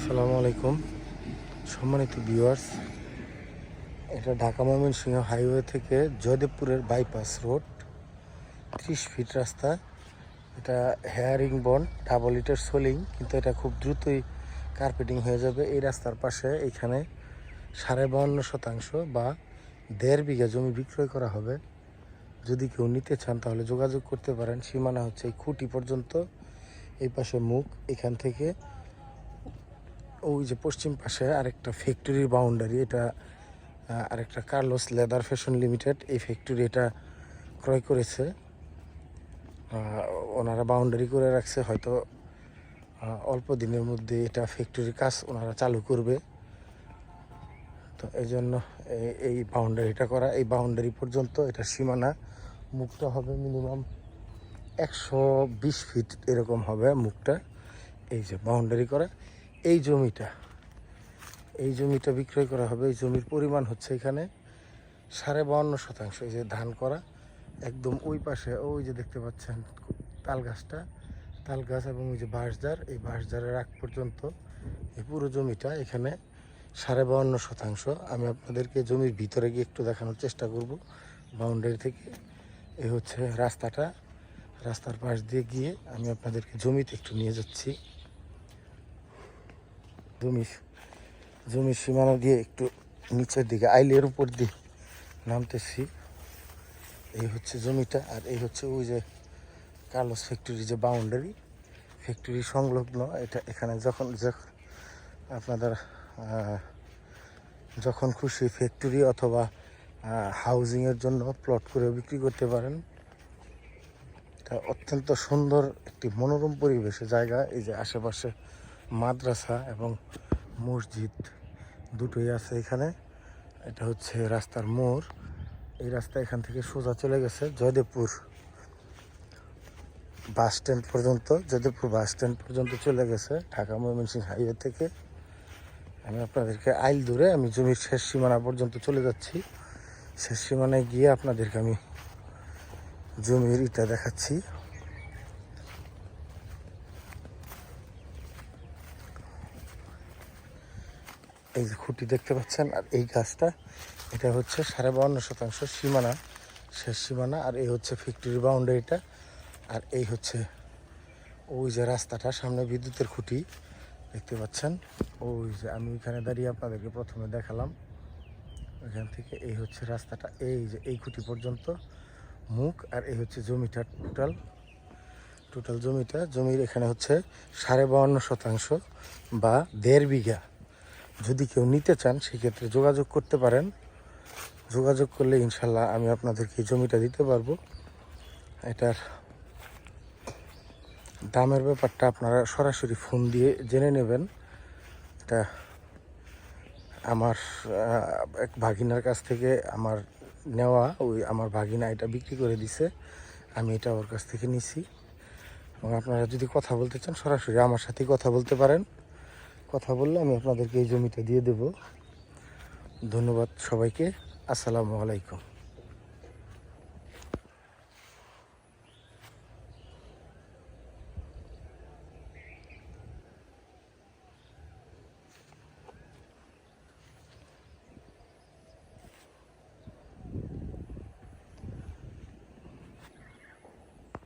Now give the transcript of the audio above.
আসসালামু আলাইকুম সম্মানিত ভিউয়ার্স, এটা ঢাকা ময়মনসিংহ হাইওয়ে থেকে জয়দেবপুরের বাইপাস রোড, 30 ফিট রাস্তা। এটা হেয়ারিং বন্ড ডাবল ইটের সোলিং, কিন্তু এটা খুব দ্রুতই কার্পেটিং হয়ে যাবে। এই রাস্তার পাশে এখানে 52.5% বা 1.5 বিঘা জমি বিক্রয় করা হবে। যদি কেউ নিতে চান তাহলে যোগাযোগ করতে পারেন। সীমানা হচ্ছে এই খুঁটি পর্যন্ত, এই পাশে মুখ, এখান থেকে ওই যে পশ্চিম পাশে আরেকটা ফ্যাক্টরির বাউন্ডারি। এটা আরেকটা কার্লোস লেদার ফ্যাশন লিমিটেড, এই ফ্যাক্টরি এটা ক্রয় করেছে। ওনারা বাউন্ডারি করে রাখছে, হয়তো অল্প দিনের মধ্যে এটা ফ্যাক্টরির কাজ ওনারা চালু করবে। তো এই জন্য এই বাউন্ডারিটা করা। এই বাউন্ডারি পর্যন্ত এটা সীমানা। মুখটা হবে মিনিমাম 120 ফিট এরকম হবে মুখটা। এই যে বাউন্ডারি করা এই জমিটা বিক্রয় করা হবে। এই জমির পরিমাণ হচ্ছে এখানে 52.5%। এই যে ধান করা একদম ওই পাশে, ওই যে দেখতে পাচ্ছেন তাল গাছ এবং ওই যে বাঁশঝাড়, এই বাঁশঝাড়ের আগ পর্যন্ত এই পুরো জমিটা এখানে 52.5%। আমি আপনাদেরকে জমির ভিতরে গিয়ে একটু দেখানোর চেষ্টা করব। বাউন্ডারি থেকে এই হচ্ছে রাস্তাটা, রাস্তার পাশ দিয়ে গিয়ে আমি আপনাদেরকে জমিতে একটু নিয়ে যাচ্ছি। জমির সীমানা দিয়ে একটু নিচের দিকে আইলের উপর দিয়ে নামতেছি। এই হচ্ছে জমিটা, আর এই হচ্ছে ওই যে কার্লোস ফ্যাক্টরি যে বাউন্ডারি, ফ্যাক্টরি সংলগ্ন। এটা এখানে যখন আপনাদের যখন খুশি ফ্যাক্টরি অথবা হাউজিংয়ের জন্য প্লট করে বিক্রি করতে পারেন। এটা অত্যন্ত সুন্দর একটি মনোরম পরিবেশে জায়গা। এই যে আশেপাশে মাদ্রাসা এবং মসজিদ দুটোই আছে এখানে। এটা হচ্ছে রাস্তার মোড়। এই রাস্তা এখান থেকে সোজা চলে গেছে জয়দেবপুর বাস স্ট্যান্ড পর্যন্ত চলে গেছে ঢাকা ময়মনসিংহ হাইওয়ে থেকে। আমি আপনাদেরকে আইল ধরে আমি জমির শেষ সীমানা পর্যন্ত চলে যাচ্ছি। শেষ সীমানায় গিয়ে আপনাদেরকে আমি জমির ইটা দেখাচ্ছি। এই যে খুঁটি দেখতে পাচ্ছেন, আর এই গাছটা, এটা হচ্ছে 52.5% সীমানা, শেষ সীমানা। আর এই হচ্ছে ফ্যাক্টরি বাউন্ডারিটা, আর এই হচ্ছে ওই যে রাস্তাটা, সামনে বিদ্যুতের খুঁটি দেখতে পাচ্ছেন। ওই যে আমি এখানে দাঁড়িয়ে আপনাদেরকে প্রথমে দেখালাম, এখান থেকে এই হচ্ছে রাস্তাটা, এই যে এই খুঁটি পর্যন্ত মুখ। আর এই হচ্ছে জমিটা, টোটাল জমির এখানে হচ্ছে 52.5% বা 1.5 বিঘা। যদি কেউ নিতে চান সেক্ষেত্রে যোগাযোগ করতে পারেন। যোগাযোগ করলে ইনশাল্লাহ আমি আপনাদেরকে এই জমিটা দিতে পারবো। এটার দামের ব্যাপারটা আপনারা সরাসরি ফোন দিয়ে জেনে নেবেন। এটা আমার এক ভাগিনার কাছ থেকে আমার নেওয়া, ওই আমার ভাগিনা এটা বিক্রি করে দিছে, আমি এটা ওর কাছ থেকে নিছি। এবং আপনারা যদি কথা বলতে চান সরাসরি আমার সাথে কথা বলতে পারেন। কথা বললে আমি আপনাদেরকে এই জমিটা দিয়ে দেব। ধন্যবাদ সবাইকে। আসসালামু আলাইকুম।